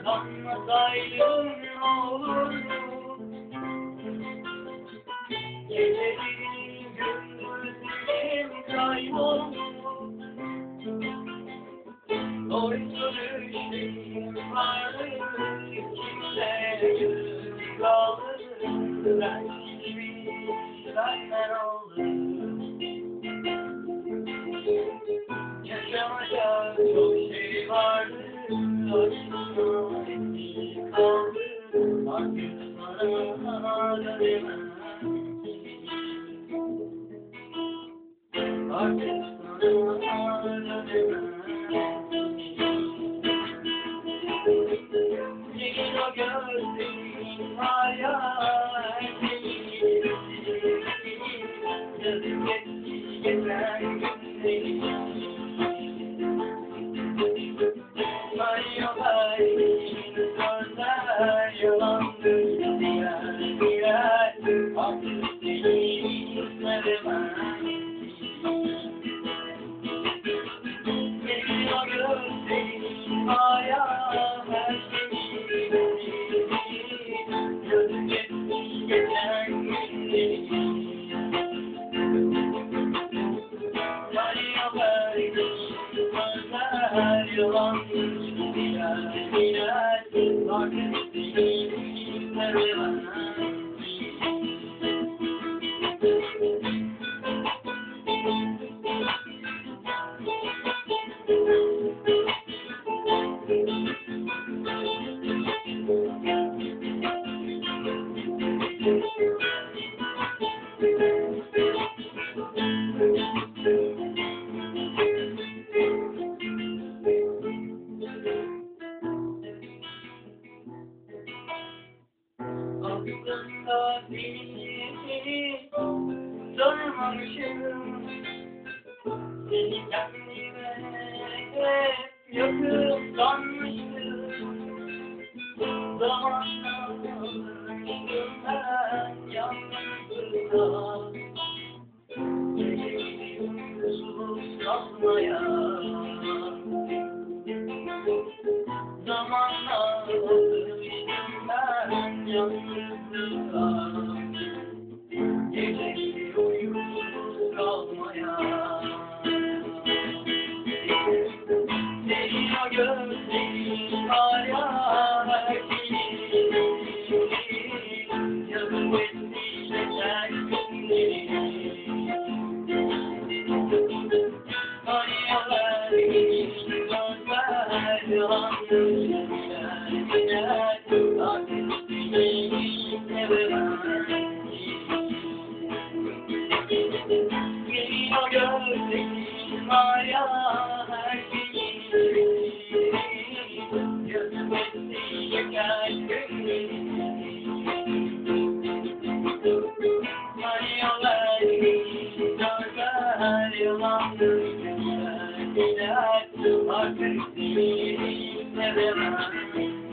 Kanmasaydım ne olurdu? Gecelerin gündüzlerim kayboldu. Oysa düşlerim vardı, kimse gözü kaldı. Ben hiçbir senden aldım. Yaşamaya çok şey vardı, aslında eksik kaldı. Artık sana dönemem. Artık sana dönemem. Senin o gözlerin var ya, yazık etti geçen günleri. Sözler yalandır, birer birer. Artık seni sevemem. Senin o gözlerin var ya, her şeyi yazık etti geçen günleri. Sözler yalandır, birer birer. Artık seni sevemem. Aslında seni sormamışım. Seni kendime yakın sanmıştım. Zamanla alıştım ben yalnızlığa. Geceleri uykusuz kalmaya. Zamanla alıştım ben yalnızlığa. Geceleri uykusuz kalmaya. Senin o gözlerin var ya, her şeyi yazıp etti geçen günleri. Hayaller sözler yalandır, birer birer. Artık seni sevemem. Senin o gözlerin var ya, her şeyi yazıp etti geçen günleri. Hayaller sözler yalandır, birer birer. Artık seni sevemem.